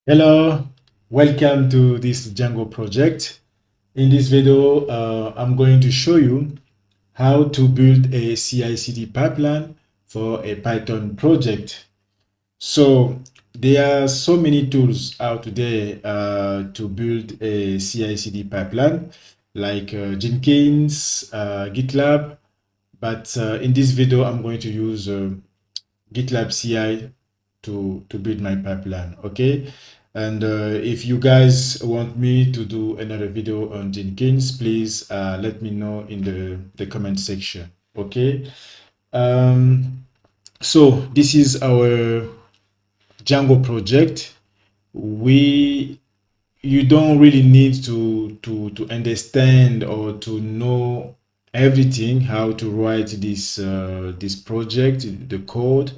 Hello, welcome to this Django project. In this video, I'm going to show you how to build a CI/CD pipeline for a Python project. So there are so many tools out there to build a CI/CD pipeline, like Jenkins, GitLab. But in this video, I'm going to use GitLab CI to build my pipeline. Okay. And if you guys want me to do another video on Jenkins, please let me know in the comment section. Okay. Um, so this is our Django project. You don't really need to understand or to know everything how to write this project, the code.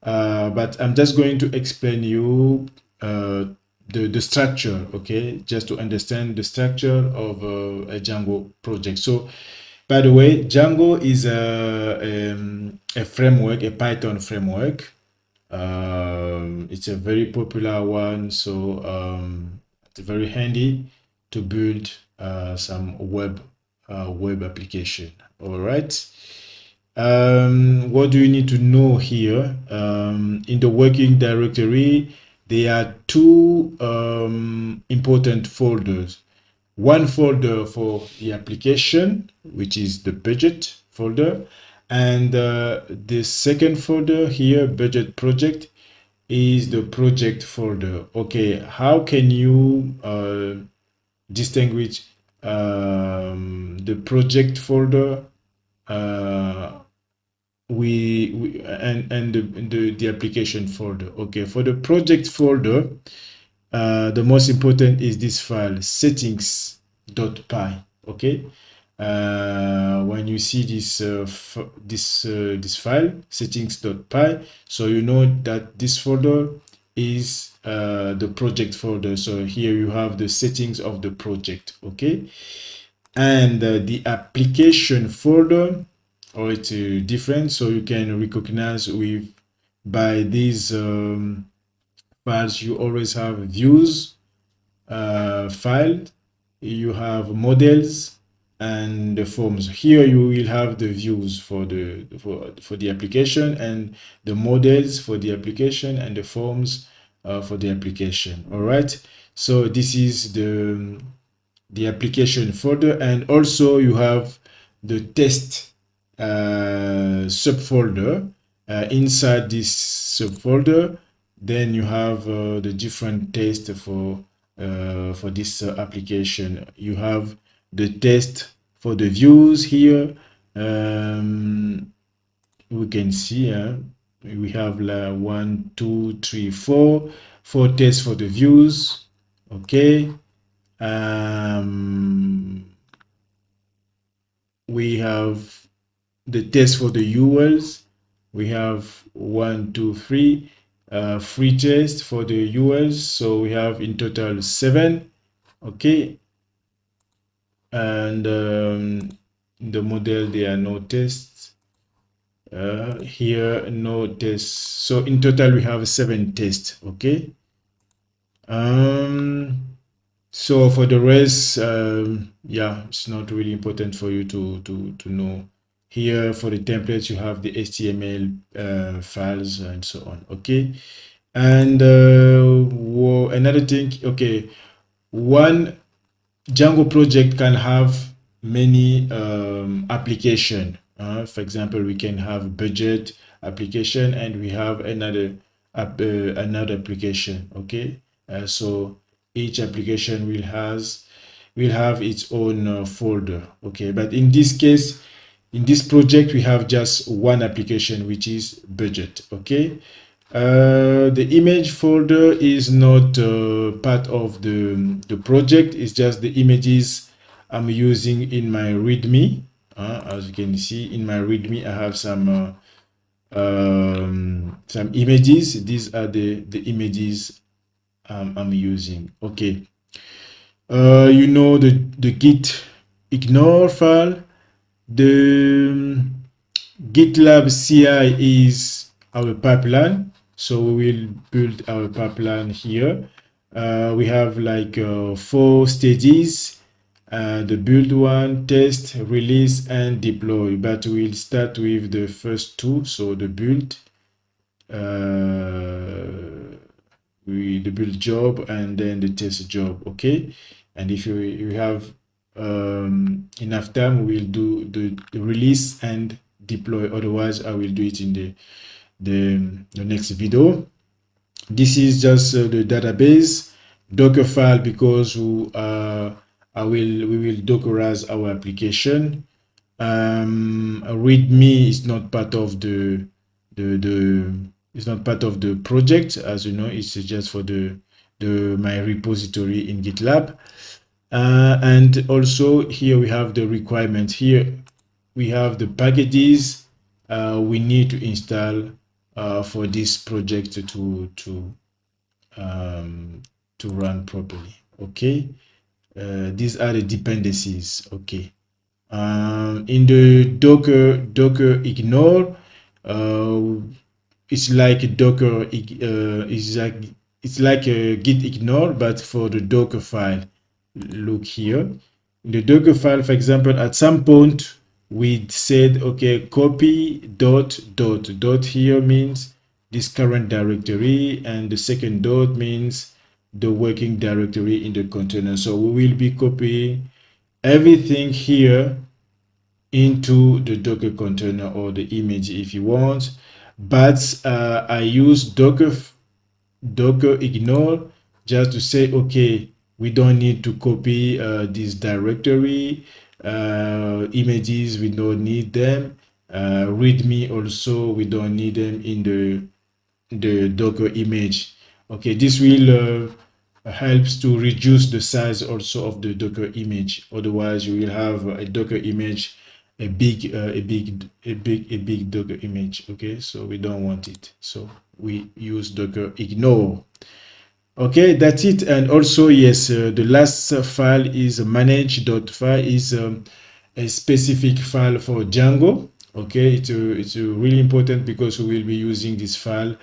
But I'm just going to explain you the structure, okay? Just to understand the structure of a Django project. So, by the way, Django is a framework, a Python framework. It's a very popular one, so it's very handy to build some web application. All right. What do you need to know here? In the working directory, there are two important folders. One folder for the application, which is the budget folder, and the second folder here, budget project, is the project folder. Okay, how can you distinguish the project folder and the application folder? Okay, for the project folder, the most important is this file settings.py. Okay, when you see this file settings.py, so you know that this folder is the project folder. So here you have the settings of the project. Okay, and the application folder, or it's different, so you can recognize with by these files. You always have views file, you have models and the forms. Here you will have the views for the application, and the models for the application, and the forms for the application. All right, so this is the application folder, and also you have the test subfolder. Inside this subfolder, then you have the different tests for this application. You have the test for the views here. We can see we have like 1, 2, 3, 4 tests for the views. Okay. We have the test for the ULs. We have 1, 2, 3 free tests for the ULs. So we have in total 7. Okay. And the model, there are no tests. Here, no tests. So in total, we have 7 tests. Okay. So for the rest, yeah, it's not really important for you to know. Here for the templates, you have the HTML files and so on. Okay. And another thing, okay, one Django project can have many application. For example, we can have budget application, and we have another application. Okay, so each application will have its own folder. Okay, but in this case, in this project, we have just one application, which is budget. Okay. The image folder is not part of the project. It's just the images I'm using in my README. As you can see in my README, I have some images. These are the images I'm using. Okay. You know the git ignore file. The GitLab CI is our pipeline. So we will build our pipeline here. We have like 4 stages: the build one, test, release, and deploy. But we'll start with the first 2. So the build, the build job, and then the test job. Okay, and if you have enough time, we'll do the release and deploy. Otherwise, I will do it in the next video. This is just the database Docker file, because we will Dockerize our application. README is not part of the it's not part of the project, as you know. It's just for my repository in GitLab. And also here we have the requirements. Here we have the packages we need to install for this project to run properly. Okay, these are the dependencies. Okay, in the Docker ignore, it's like Docker it's like a git ignore, but for the Docker file. Look here in the Docker file, for example, at some point we said, okay, copy dot dot dot here means this current directory, and the second dot means the working directory in the container. So we will be copying everything here into the Docker container, or the image if you want. But I use Docker ignore just to say, okay, we don't need to copy this directory. Images, we don't need them. README also, we don't need them in the Docker image. Okay, this will helps to reduce the size also of the Docker image. Otherwise, you will have a Docker image, a big Docker image. Okay, so we don't want it. So we use Docker ignore. Okay, that's it. And also, yes, the last file is manage.file, is a specific file for Django. Okay, it's really important, because we will be using this file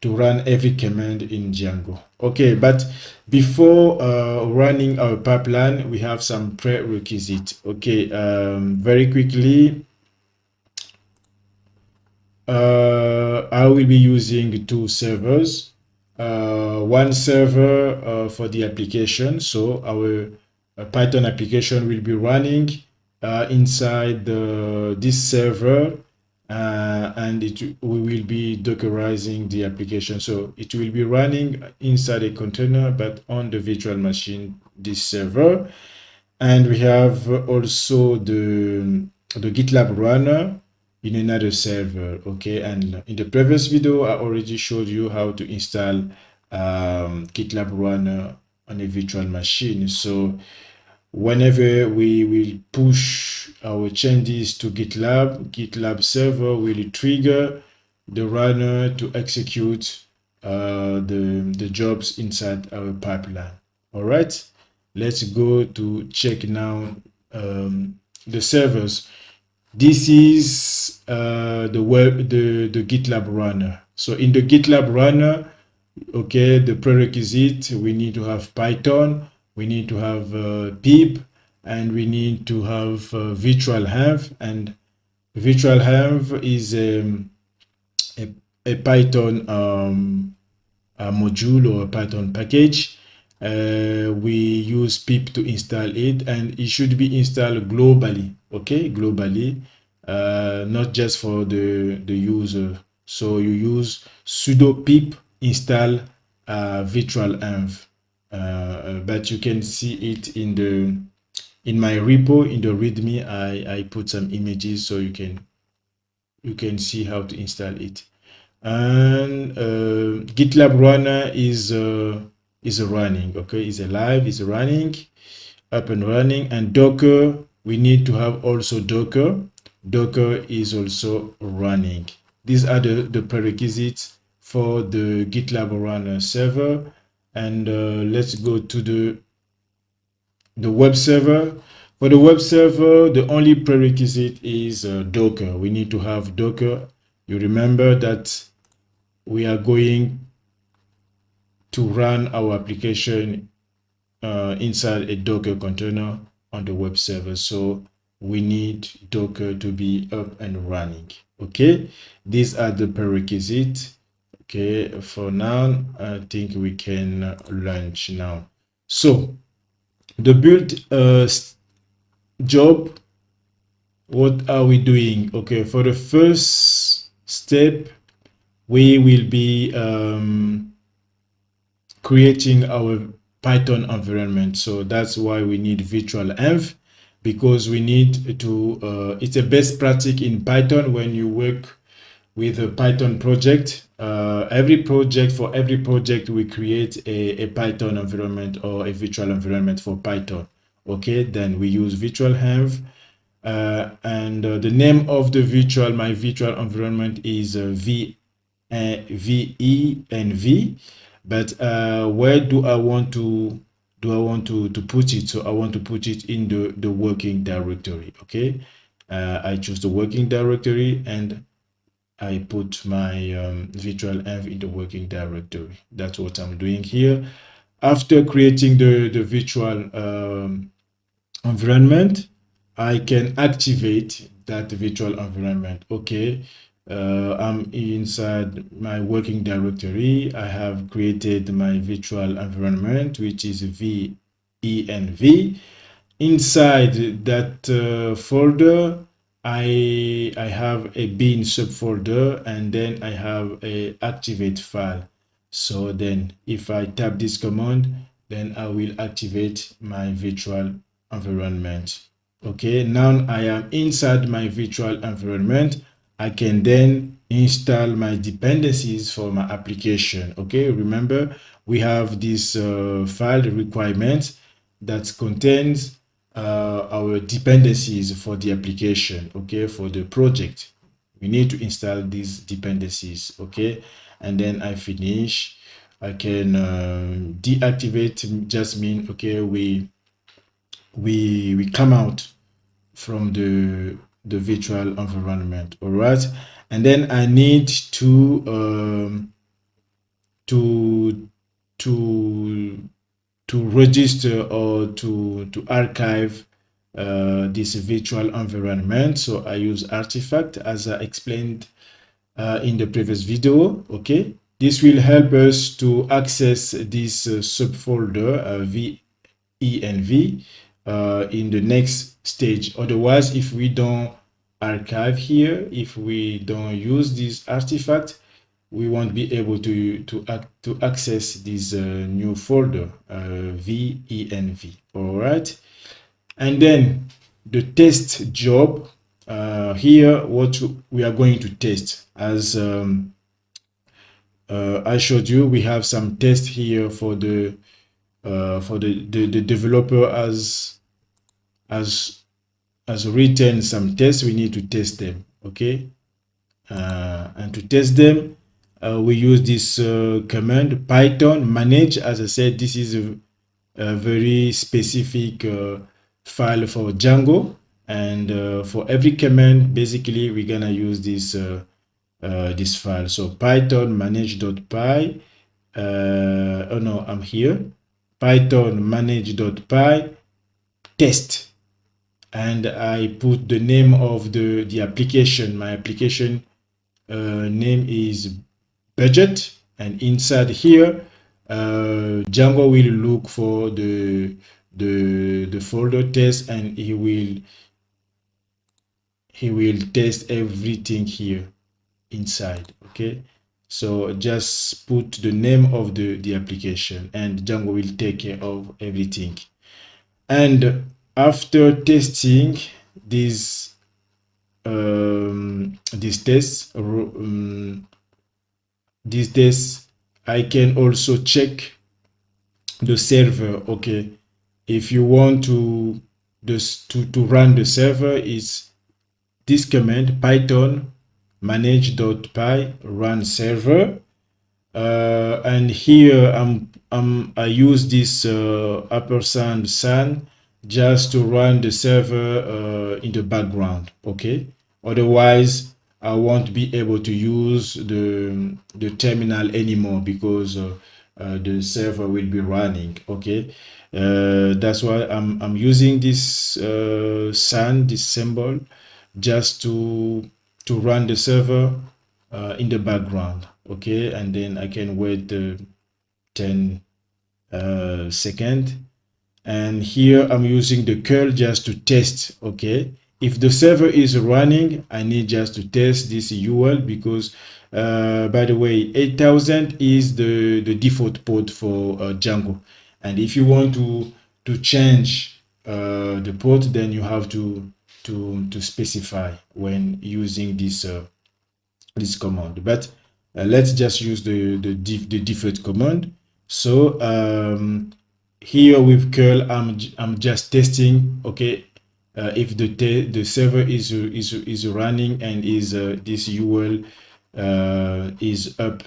to run every command in Django. Okay, but before running our pipeline, we have some prerequisites. Okay, very quickly, I will be using 2 servers. One server for the application, so our Python application will be running inside this server, and we will be Dockerizing the application, so it will be running inside a container, but on the virtual machine, this server. And we have also the GitLab runner in another server. Okay, and in the previous video I already showed you how to install GitLab runner on a virtual machine. So whenever we will push our changes to GitLab server will trigger the runner to execute the jobs inside our pipeline. All right, let's go to check now the servers. This is the GitLab runner. So in the GitLab runner, okay, the prerequisite, we need to have Python, we need to have pip, and we need to have virtual env. And virtual env is a Python a module or a Python package. We use pip to install it, and it should be installed globally. Okay, globally, not just for the user. So you use sudo pip install virtual env, but you can see it in my repo, in the readme. I put some images so you can see how to install it. And GitLab runner is running. Okay, is alive, is running, up and running. And Docker, we need to have also Docker is also running. These are the prerequisites for the GitLab runner server. And let's go to the web server. For the web server, the only prerequisite is Docker. We need to have Docker. You remember that we are going to run our application inside a Docker container on the web server. So we need Docker to be up and running. Okay, these are the prerequisites. Okay, for now, I think we can launch now. So the build job, what are we doing? Okay, for the first step, we will be creating our Python environment. So that's why we need virtual env, because we need to it's a best practice in Python when you work with a Python project. For every project we create a Python environment or a virtual environment for Python. Okay, then we use virtual env, and the name of my virtual environment is VENV. But where do I want to put it? So I want to put it in the working directory. Okay, I choose the working directory and I put my virtual env in the working directory. That's what I'm doing here. After creating the virtual environment, I can activate that virtual environment. Okay, I'm inside my working directory. I have created my virtual environment, which is VENV. Inside that folder, I have a bin subfolder, and then I have a activate file. So then if I tap this command, then I will activate my virtual environment. Okay, now I am inside my virtual environment. I can then install my dependencies for my application. Okay, remember we have this file requirement that contains our dependencies for the application. Okay, for the project we need to install these dependencies. Okay, and then I finish. I can deactivate, just mean okay, we come out from the virtual environment. All right, and then I need to register or to archive this virtual environment. So I use artifact, as I explained in the previous video. Okay, this will help us to access this subfolder VENV in the next stage. Otherwise, if we don't archive here, if we don't use this artifact, we won't be able to access this new folder VENV. All right, and then the test job, here what we are going to test. As I showed you, we have some tests here for the developer has written some tests. We need to test them. Okay, and to test them, we use this command python manage. As I said, this is a very specific file for Django, and for every command basically we're gonna use this this file. So python manage.py, oh no, I'm here, python manage.py test, and I put the name of the application. My application name is budget, and inside here Django will look for the folder test, and he will test everything here inside. Okay, so just put the name of the application, and Django will take care of everything. And after testing these tests, I can also check the server. Okay, if you want to run the server, is this command python manage.py run server, and here I use this ampersand sun just to run the server in the background. Okay, otherwise I won't be able to use the terminal anymore, because the server will be running. Okay, that's why I'm using this sign, this symbol, just to run the server in the background. Okay, and then I can wait 10 seconds. And here I'm using the curl just to test. Okay, if the server is running, I need just to test this UL, because by the way, 8000 is the default port for Django, and if you want to change the port, then you have to specify when using this command. But let's just use the default command. So here with curl, I'm just testing. Okay, if the server is running and is this UL is up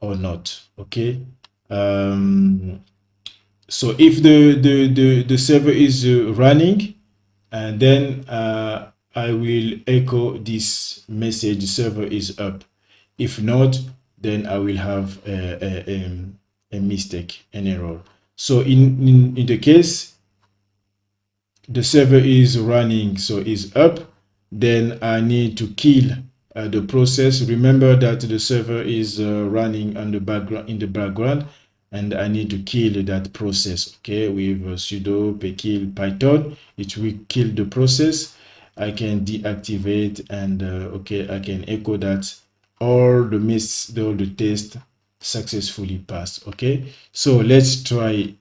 or not. Okay, so if the server is running, and then I will echo this message, server is up. If not, then I will have a mistake, an error. So in the case the server is running, so is up, then I need to kill the process. Remember that the server is running on the background, in the background, and I need to kill that process. Okay, with sudo pkill python, it will kill the process. I can deactivate, and okay, I can echo that all the test successfully passed. Okay, so let's try.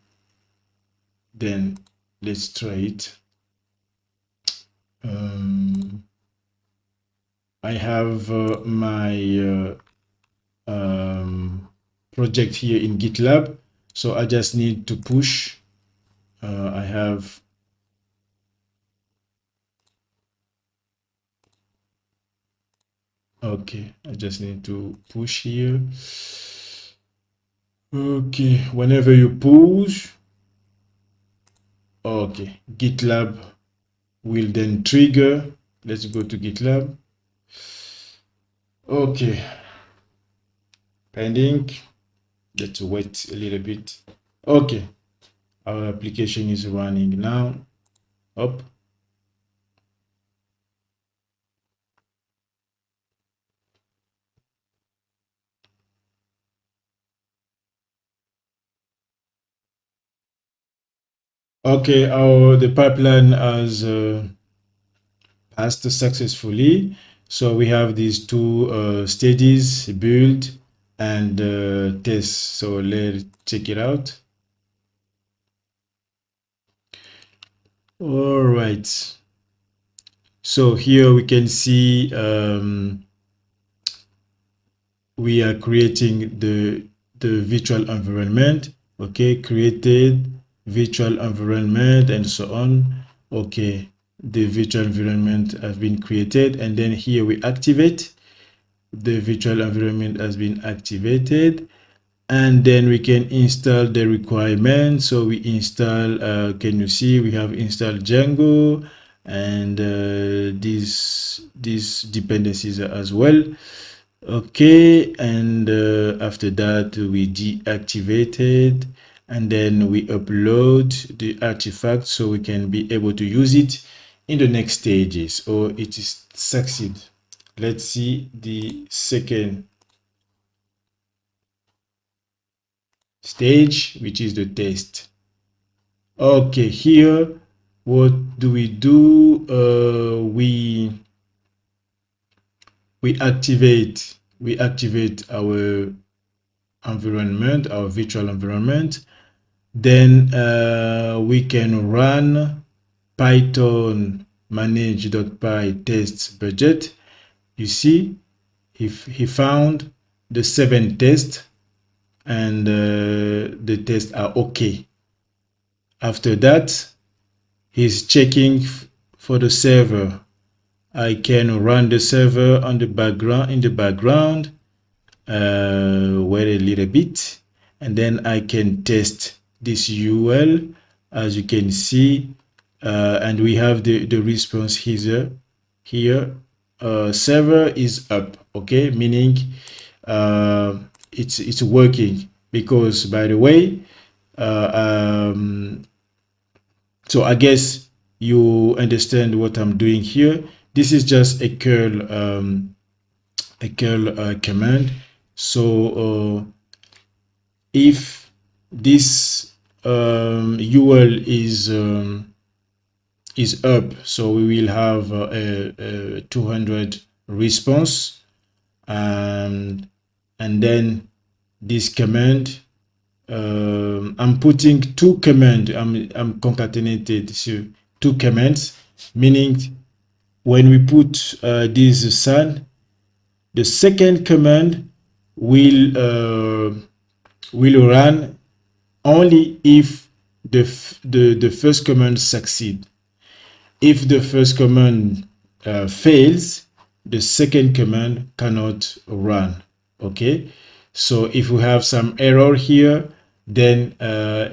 Then let's try it. I have my project here in GitLab, so I just need to push. I have okay, I just need to push here. Okay, whenever you push, okay, GitLab will then trigger. Let's go to GitLab. Okay, pending. Let's wait a little bit. Okay, our application is running now. Up. Okay, the pipeline has passed successfully. So we have these two stages, build and test. So let's check it out. All right. So here we can see we are creating the virtual environment. Okay, created virtual environment and so on. Okay, the virtual environment has been created, and then here we activate. The virtual environment has been activated, and then we can install the requirements. So we install, can you see we have installed Django and these dependencies as well. Okay, and after that we deactivated, and then we upload the artifact so we can be able to use it in the next stages, or it is succeed. Let's see the second stage, which is the test. Okay, here what do? We activate our environment, our virtual environment. Then we can run python manage.py tests budget. You see, if he found the 7 tests, and the tests are okay. After that, he's checking for the server. I can run the server on the background, in the background, wait a little bit, and then I can test this UL, as you can see, and we have the response here. Server is up. Okay, meaning it's working, because, by the way, so I guess you understand what I'm doing here. This is just a curl command. So if this UL is up, so we will have a 200 response, and then this command, I'm putting two commands, I'm concatenated so two commands, meaning when we put this sun, the second command will run only if the first command succeed. If the first command fails, the second command cannot run. Okay, so if we have some error here, then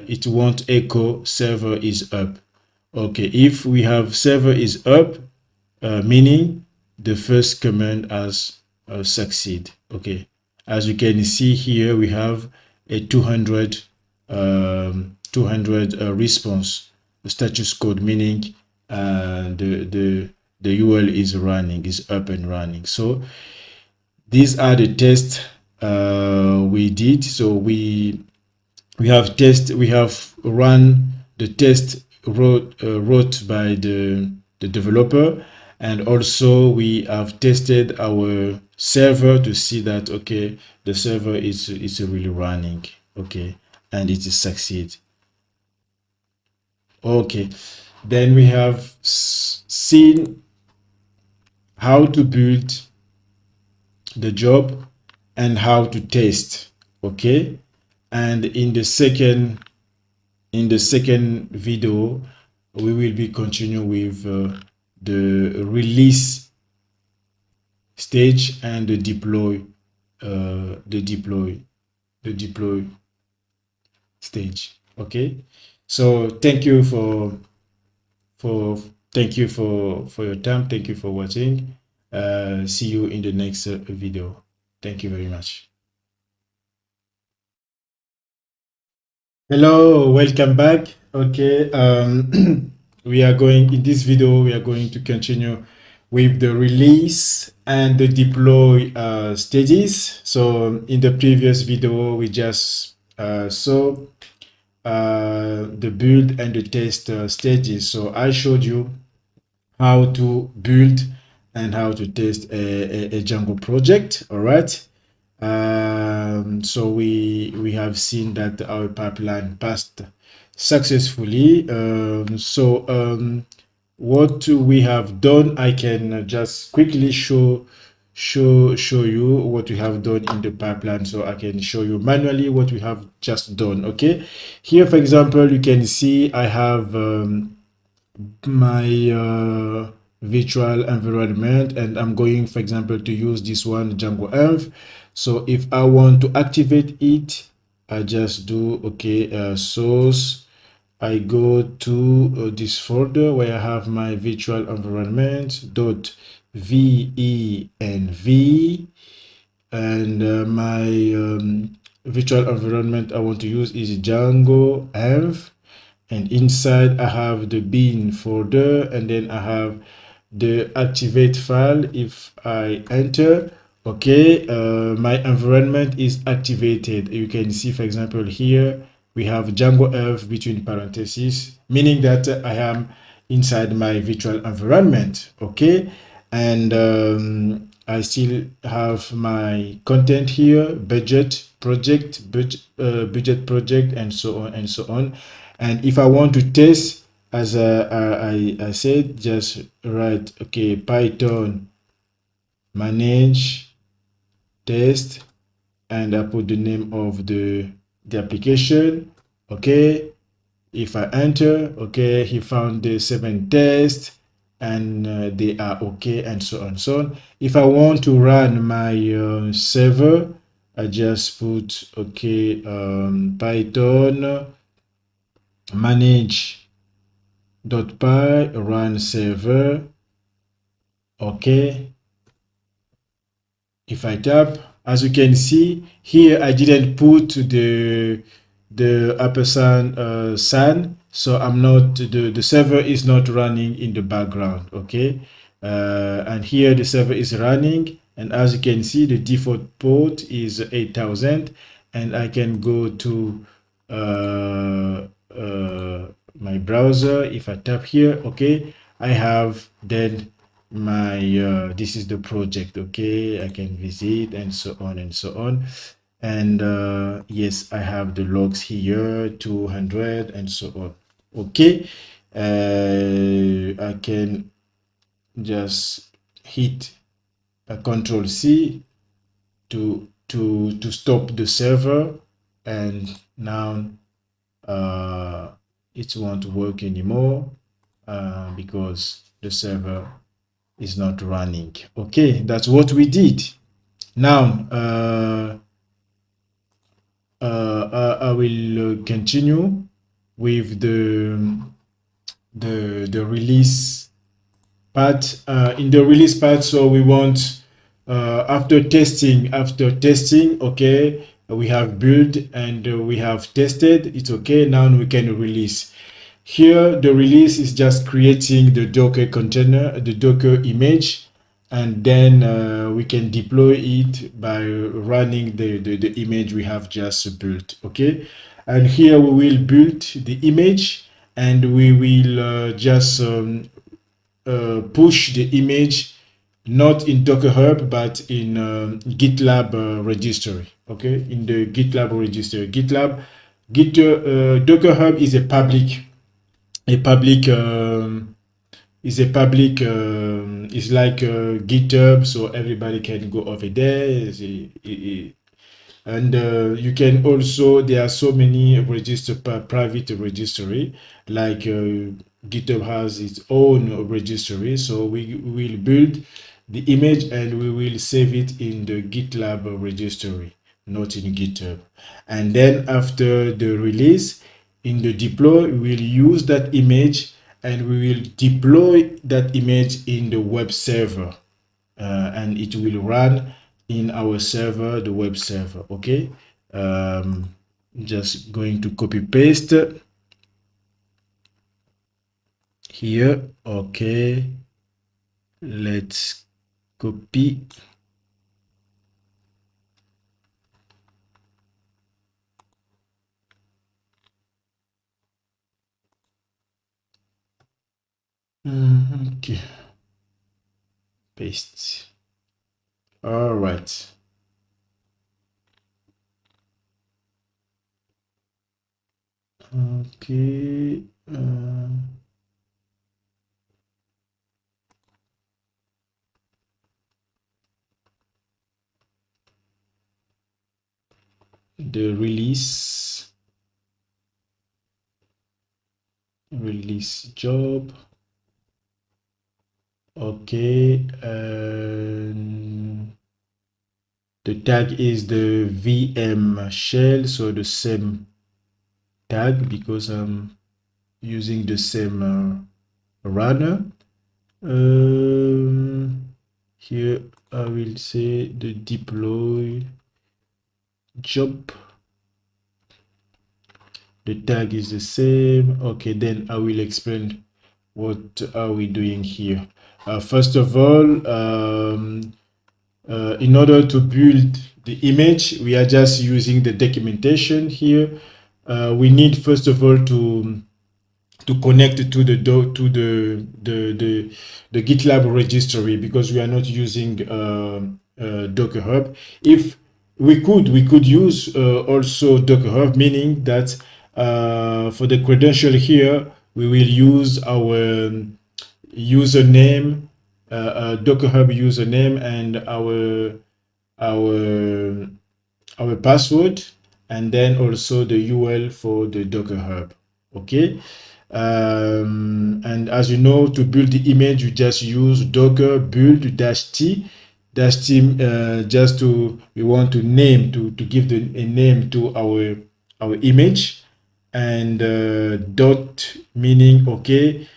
it won't echo server is up. Okay, if we have server is up, meaning the first command has succeed. Okay, as you can see here, we have a 200 response status code, meaning the UL is running, is up and running. So these are the tests we did. So we have run the test wrote by the developer, and also we have tested our server to see that, okay, the server is really running, okay, and it is succeed. Okay, then we have seen how to build the job and how to test. Okay, and in the second video we will be continuing with the release stage and the deploy stage. Okay, so thank you for your time. Thank you for watching. See you in the next video. Thank you very much. Hello, welcome back. Okay, in this video we are going to continue with the release and the deploy stages. So in the previous video we just saw the build and the test stages. So I showed you how to build and how to test a Django project. All right. So we have seen that our pipeline passed successfully. What we have done, I can just quickly show you what we have done in the pipeline. So I can show you manually what we have just done. Okay, here for example you can see I have my virtual environment, and I'm going for example to use this one, Django env. So if I want to activate it, I just do okay, source, I go to this folder where I have my virtual environment .venv, and my virtual environment I want to use is Django env, and inside I have the bin folder, and then I have the activate file. If I enter, okay, my environment is activated. You can see for example here we have Django env between parentheses, meaning that I am inside my virtual environment. Okay, and I still have my content here, budget project, budget project, and so on and so on. And if I want to test, as I said, just write okay, Python manage test, and I put the name of the application. Okay, if I enter, okay, he found the 7 tests, and they are okay, and so on so on. If I want to run my server, I just put okay, Python manage.py run server. Okay, if I tap, as you can see here, I didn't put the ampersand sign, so I'm not, the server is not running in the background. Okay, and here the server is running, and as you can see, the default port is 8000, and I can go to my browser. If I tap here, okay, I have then my this is the project. Okay, I can visit and so on and so on. And yes, I have the logs here, 200 and so on. Okay, I can just hit a Control C to stop the server, and now it won't work anymore because the server is not running. Okay, that's what we did. Now I will continue with the release part. In the release part, so we want after testing, okay, we have built and we have tested, it's okay. Now we can release. Here the release is just creating the Docker container, the Docker image, and then we can deploy it by running the image we have just built. Okay, and here we will build the image, and we will just push the image not in Docker Hub but in GitLab registry. Okay, in the GitLab registry. Docker Hub is a public is like GitHub, so everybody can go over there. And you can also, there are so many private registry, like GitHub has its own registry, so we will build the image and we will save it in the GitLab registry, not in GitHub. And then after the release, in the deploy, we will use that image and we will deploy that image in the web server, and it will run in our server, the web server. Okay, just going to copy paste here. Okay, let's copy. Okay, paste. All right. Okay. The release job. Okay, the tag is the VM shell, so the same tag because I'm using the same runner. Here I will say the deploy job. The tag is the same. Okay, then I will explain what are we doing here. First of all, in order to build the image, we are just using the documentation here. We need first of all to connect to the GitLab registry, because we are not using Docker Hub. If we could use also Docker Hub, meaning that for the credential here, we will use our username, Docker Hub username, and our password, and then also the URL for the Docker Hub. Okay, and as you know, to build the image, you just use docker build -t just to, we want to name, to give a name to our image, and dot meaning, okay,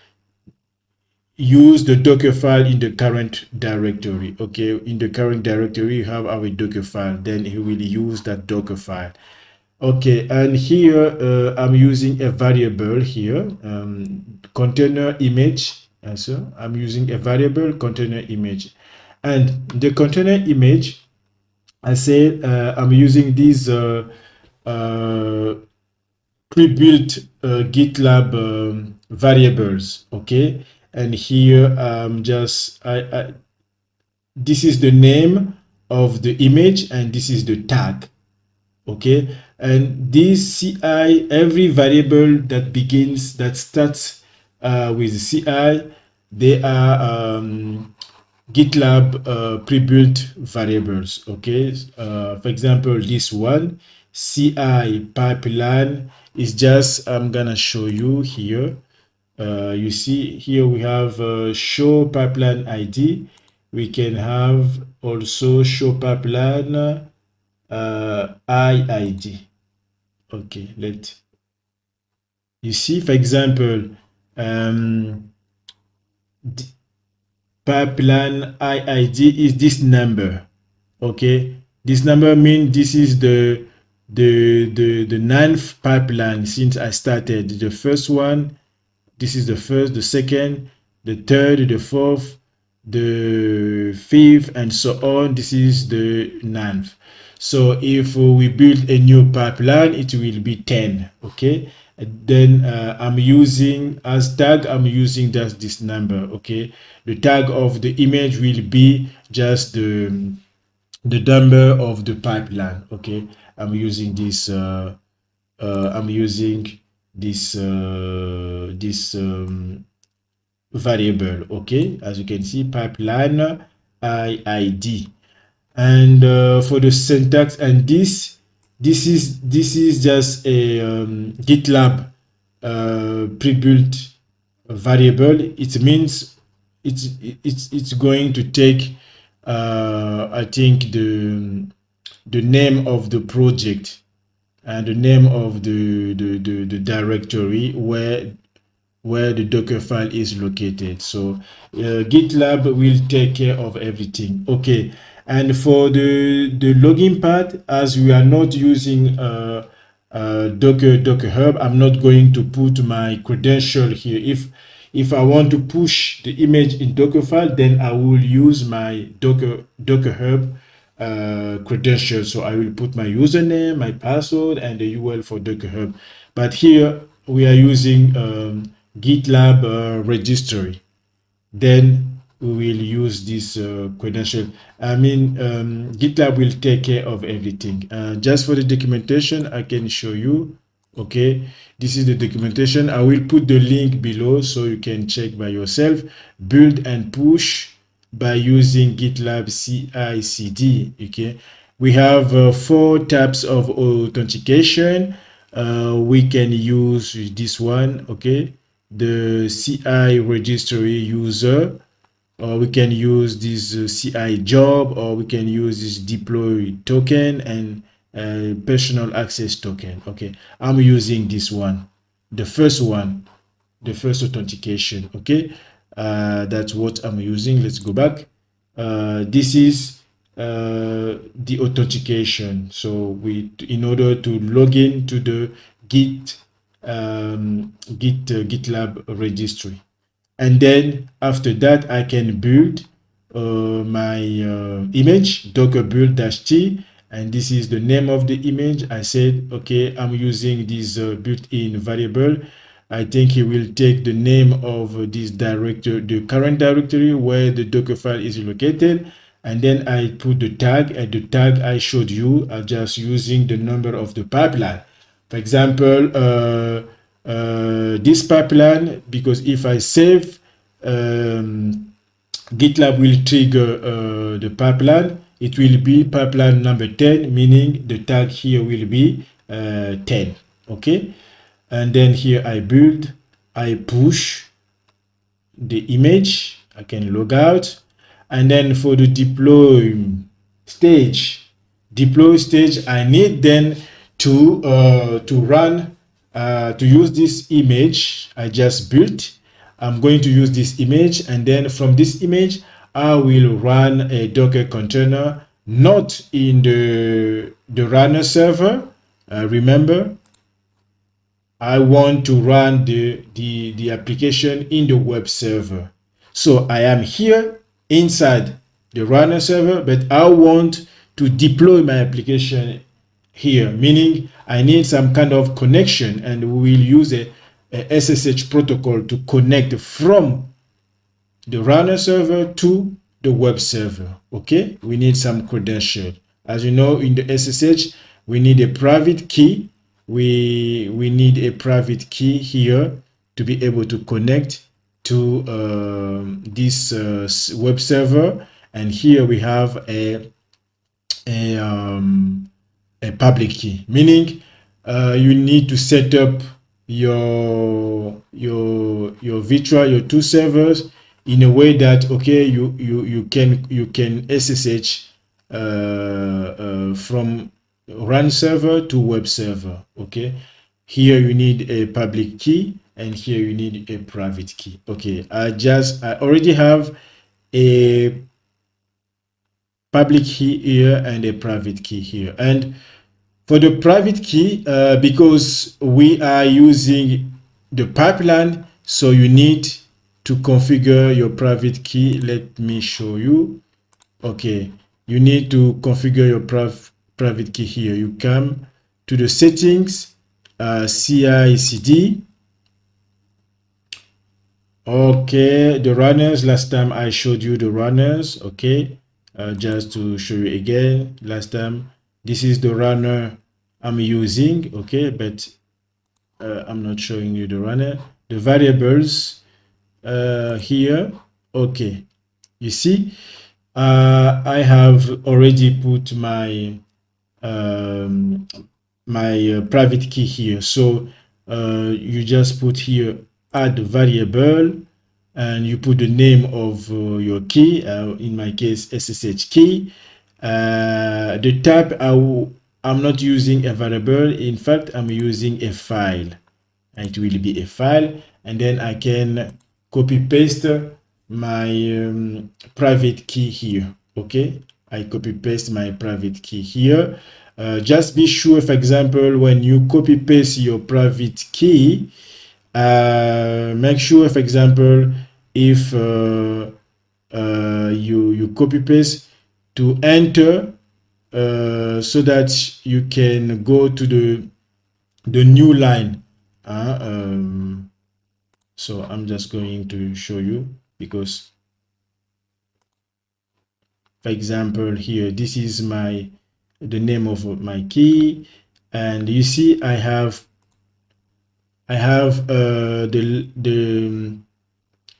use the Docker file in the current directory. Okay, in the current directory you have our Docker file, then he will use that Docker file. Okay, and here I'm using a variable here, container image. So I'm using a variable container image, and the container image, I say I'm using these pre-built GitLab variables. Okay, and here just this is the name of the image and this is the tag. Okay, and this ci, every variable that starts with ci, they are GitLab pre-built variables. Okay, for example, this one ci pipeline is just, I'm gonna show you here. You see here we have show pipeline ID. We can have also show pipeline IID. Okay, you see, for example, pipeline IID is this number. Okay, this number means this is the ninth pipeline since I started. The first one, this is the first, the second, the third, the fourth, the fifth, and so on. This is the ninth. So if we build a new pipeline, it will be 10. Okay, and then I'm using as tag, I'm using just this number. Okay, the tag of the image will be just the number of the pipeline. Okay, I'm using this variable. Okay, as you can see, pipeline IID. And for the syntax, and this is just a GitLab pre-built variable. It means it's going to take I think the name of the project and the name of the directory where the Docker file is located. So GitLab will take care of everything. Okay, and for the login part, as we are not using Docker Hub, I'm not going to put my credential here. If I want to push the image in Docker file, then I will use my Docker Hub credentials. So I will put my username, my password, and the URL for Docker Hub. But here we are using GitLab registry. Then we will use this credential. I mean, GitLab will take care of everything. Just for the documentation, I can show you. Okay, this is the documentation. I will put the link below so you can check by yourself. Build and push by using GitLab cicd. Okay, we have 4 types of authentication. We can use this one. Okay, the CI registry user, or we can use this CI job, or we can use this deploy token and personal access token. Okay, I'm using this one, the first one, the first authentication. Okay, that's what I'm using. Let's go back. This is the authentication. So in order to log in to the GitLab registry, and then after that I can build my image, docker build-t, and this is the name of the image. I said, okay, I'm using this built-in variable. I think he will take the name of this directory, the current directory where the Docker file is located, and then I put the tag, and the tag I showed you are just using the number of the pipeline. For example, this pipeline, because if I save, GitLab will trigger the pipeline. It will be pipeline number 10, meaning the tag here will be 10. Okay, and then here I build, I push the image, I can log out, and then for the deploy stage, I need then to run to use this image I just built. I'm going to use this image, and then from this image I will run a Docker container, not in the runner server. Remember, I want to run the application in the web server. So I am here inside the runner server, but I want to deploy my application here, meaning I need some kind of connection, and we will use a SSH protocol to connect from the runner server to the web server. Okay, we need some credential. As you know, in the SSH we need a private key. We need a private key here to be able to connect to this web server, and here we have a public key, meaning you need to set up your virtual, your two servers, in a way that, okay, you can SSH from run server to web server. Okay, here you need a public key, and here you need a private key. Okay, I already have a public key here and a private key here. And for the private key, because we are using the pipeline, so you need to configure your private key. Let me show you. Okay, you need to configure your private key here. You come to the settings, cicd. Okay, the runners. Last time I showed you the runners. Okay, just to show you again, last time, this is the runner I'm using. Okay, but I'm not showing you the runner. The variables here. Okay, you see, I have already put my private key here. So you just put here add variable, and you put the name of your key, in my case SSH key. The type, I'm not using a variable. In fact, I'm using a file. It will be a file, and then I can copy paste my private key here. Okay, I copy paste my private key here. Just be sure, for example, when you copy paste your private key, make sure, for example, if you copy paste, to enter so that you can go to the new line. So I'm just going to show you, because, for example, here, this is the name of my key, and you see I have the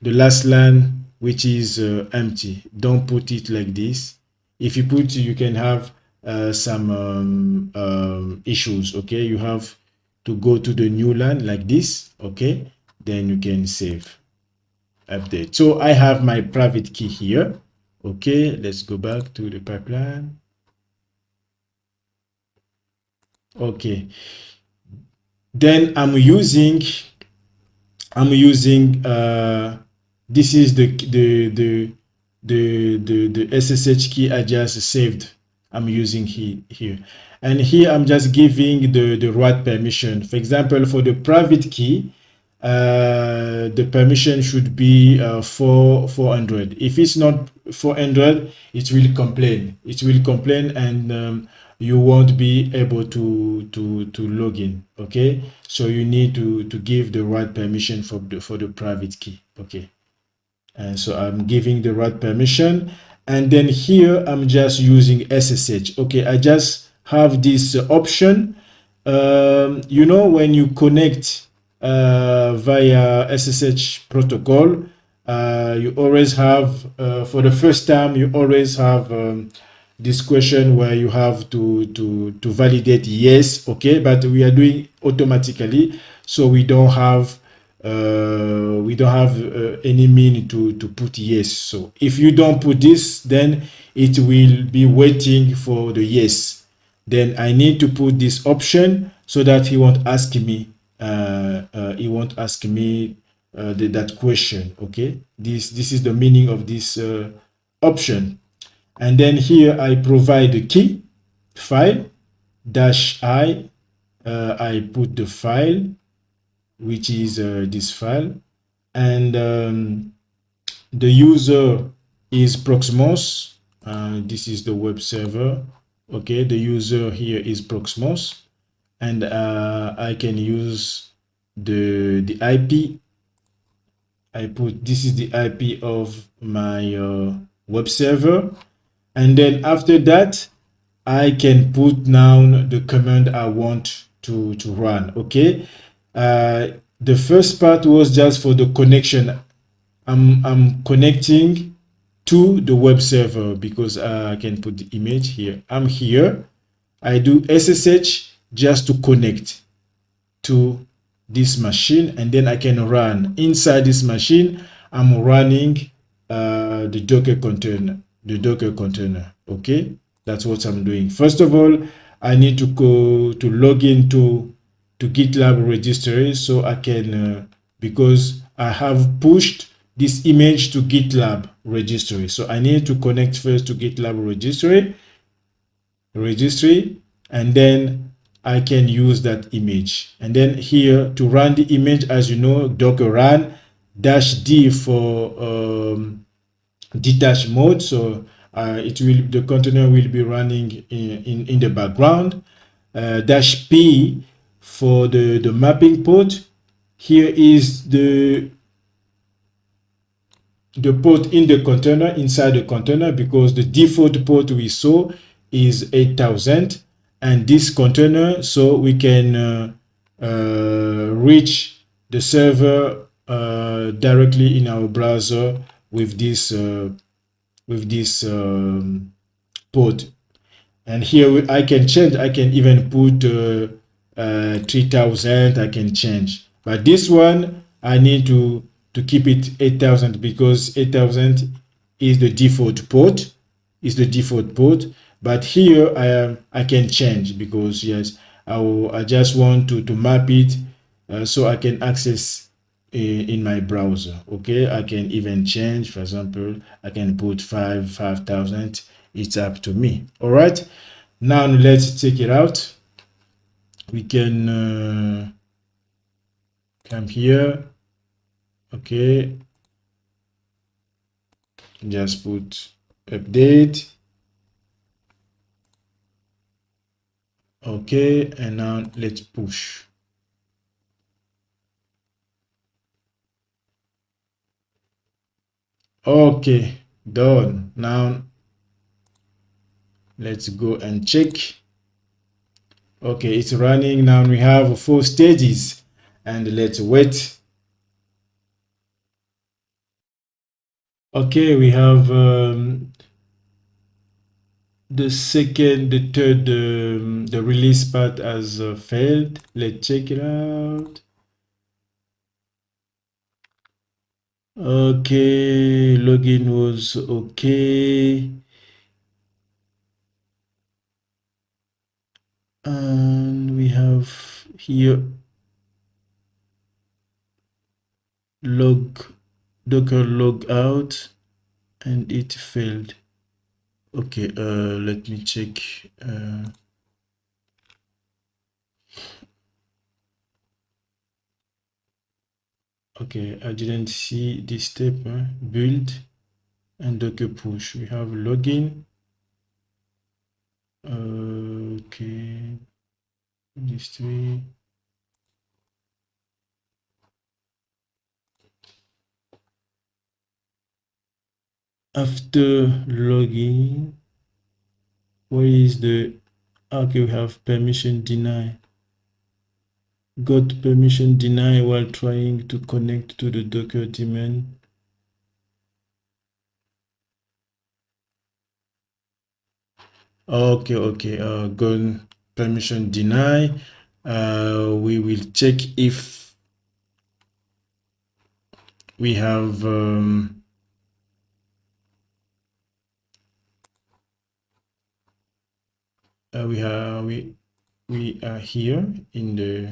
last line, which is empty. Don't put it like this. If you put, you can have some issues. Okay, you have to go to the new line like this. Okay, then you can save, update. So I have my private key here. Okay, let's go back to the pipeline. Okay, then I'm using this is the SSH key I just saved. I'm using here, and here I'm just giving the right permission. For example, for the private key, the permission should be 400. If it's not 400, it will complain. And you won't be able to log in. Okay, so you need to give the right permission for the private key. Okay, and so I'm giving the right permission, and then here I'm just using SSH. Okay, I just have this option. You know, when you connect via SSH protocol, you always have, for the first time, you always have this question where you have to validate yes. Okay, but we are doing automatically, so we don't have any meaning to put yes. So if you don't put this, then it will be waiting for the yes. Then I need to put this option so that he won't ask me that question. Okay, this is the meaning of this option. And then here I provide the key file dash I put the file, which is this file, and the user is Proxmox. This is the web server. Okay, the user here is Proxmox, and I can use the IP. I put this is the IP of my web server, and then after that I can put down the command I want to run. Okay, the first part was just for the connection. I'm connecting to the web server because I can put the image here. I'm here. I do SSH just to connect to this machine, and then I can run inside this machine. I'm running the Docker container. Okay, that's what I'm doing. First of all, I need to go to log into GitLab registry so I can because I have pushed this image to GitLab registry. So I need to connect first to GitLab registry, and then I can use that image. And then here to run the image, as you know, Docker run -d for detached mode. So the container will be running in the background. -p for the mapping port. Here is the port in the container, inside the container, because the default port we saw is 8000, and this container, so we can reach the server directly in our browser with this port. And here I can change. I can even put 3000. I can change, but this one I need to keep it 8000 because 8000 is the default port. But here I can change because yes, I just want to map it so I can access in my browser. Okay, I can even change. For example, I can put 5000. It's up to me. All right, now let's take it out. We can come here. Okay, just put update. Okay, and now let's push. Okay, done. Now let's go and check. Okay, it's running. Now we have 4 stages, and let's wait. Okay, we have the second, the third, the release part has failed. Let's check it out. Okay, login was okay. And we have here Docker log out, and it failed. Okay, let me check. Okay, I didn't see this step. Build and Docker push. We have login. Okay, these three. After login, where is the, okay, we have permission deny. Got permission deny while trying to connect to the Docker daemon. Okay, got permission deny. We will check if we have we are here in the,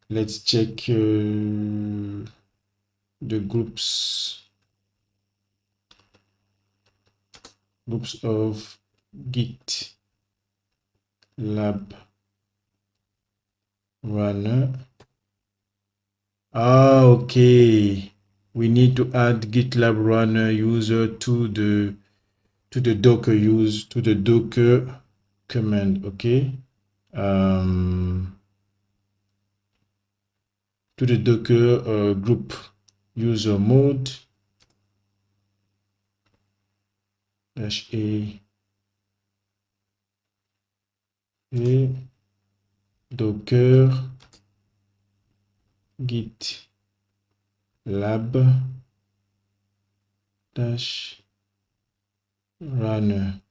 let's check the groups of GitLab runner. Okay, we need to add GitLab runner user to the Docker command. Okay, to the Docker group user mode -a Docker GitLab -runner.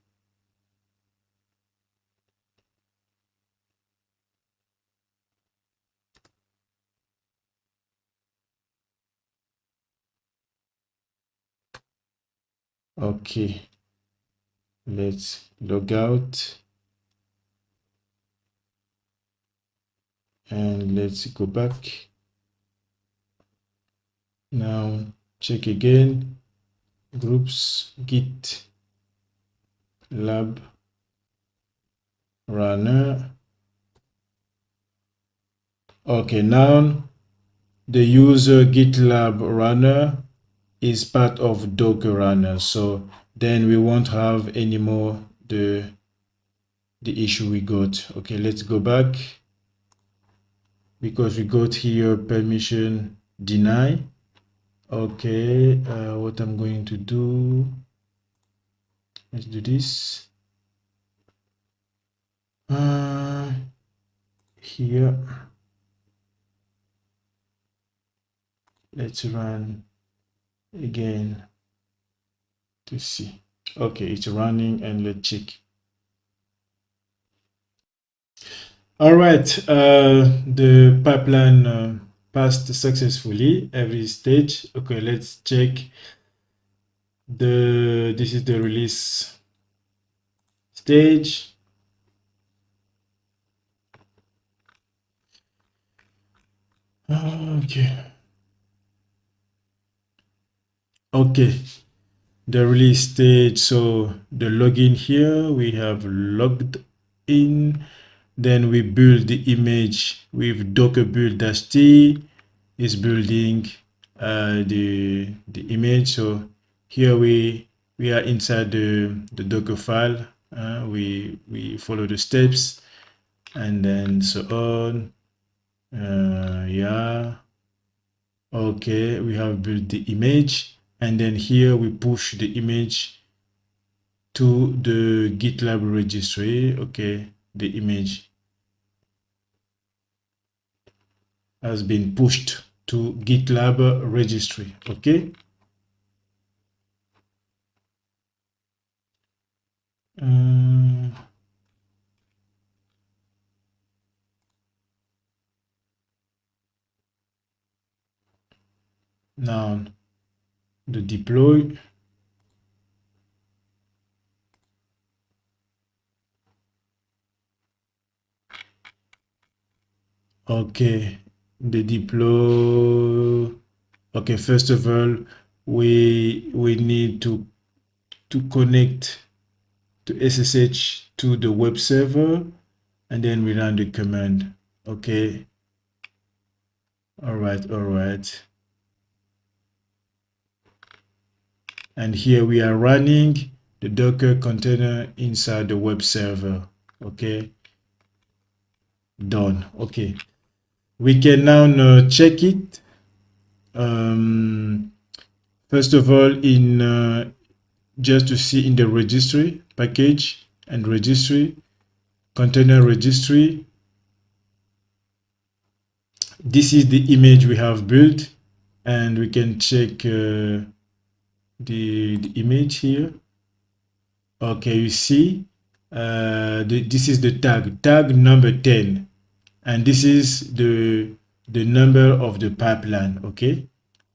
Okay, let's log out and let's go back. Now check again, groups GitLab runner. Okay, now the user GitLab runner is part of Docker runner, so then we won't have anymore the issue we got. Okay, let's go back, because we got here permission deny. Okay, what I'm going to do, let's do this. Here, let's run again to see. Okay, it's running, and let's check. All right, the pipeline passed successfully every stage. Okay, let's check this is the release stage. Okay, the release stage. So the login here, we have logged in, then we build the image with docker build-t is building the image. So here we are inside the Docker file. We follow the steps, and then so on. Yeah, okay, we have built the image, and then here we push the image to the GitLab registry. Okay, the image has been pushed to GitLab registry. Okay, now the deploy. Okay, the deploy. Okay, first of all, we need to connect to SSH to the web server, and then we run the command. Okay, all right. And here we are running the Docker container inside the web server. Okay, done. Okay, we can now check it. First of all, in just to see in the registry, package and registry, container registry, this is the image we have built, and we can check the image here. Okay, you see, this is the tag number 10, and this is the number of the pipeline. Okay,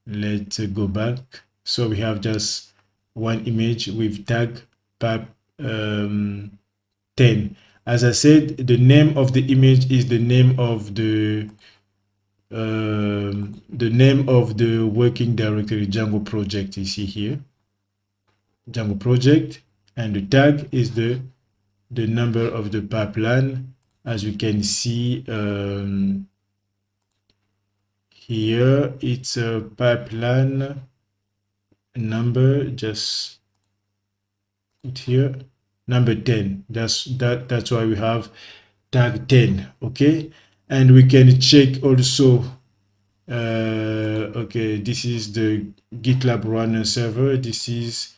let's go back. So we have just one image with tag pip 10. As I said, the name of the image is the name of the the name of the working directory Django project you see here, Django project, and the tag is the number of the pipeline. As you can see here, it's a pipeline number, just put here number 10. That's why we have tag 10. Okay, and we can check also okay, this is the GitLab runner server, this is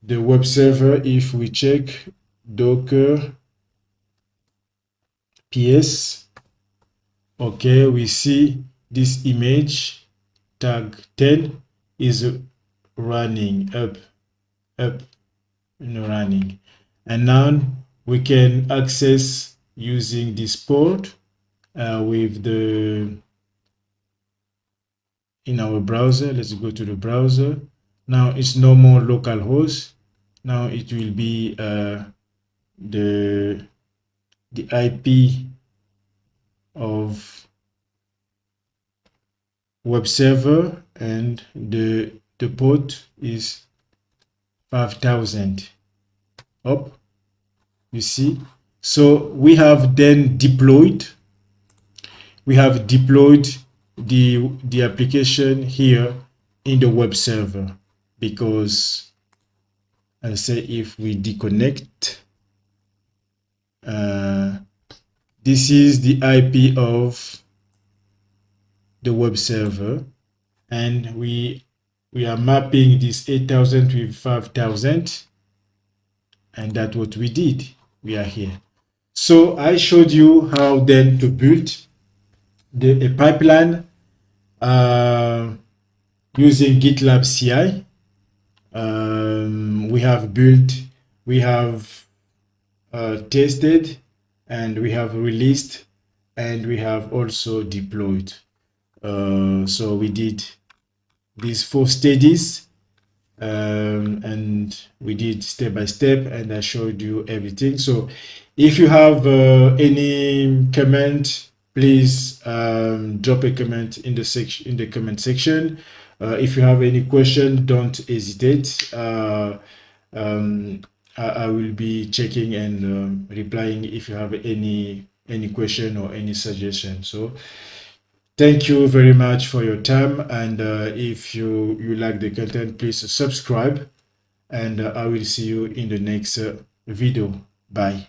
the web server. If we check Docker ps, okay, we see this image tag 10 is running up running, and now we can access using this port with the in our browser. Let's go to the browser. Now it's no more localhost. Now it will be the IP of web server, and the port is 5000 up, you see. So we have then deployed the application here in the web server, because I say if we deconnect, this is the IP of the web server, and we are mapping this 8000 with 5000, and that's what we did. We are here. So I showed you how then to build a pipeline using GitLab CI. We have tested, and we have released, and we have also deployed. So we did these 4 stages, and we did step by step, and I showed you everything. So if you have any comment, please drop a comment in the comment section. If you have any question, don't hesitate. I will be checking and replying if you have any question or any suggestion. So thank you very much for your time, and if you like the content, please subscribe, and I will see you in the next video. Bye.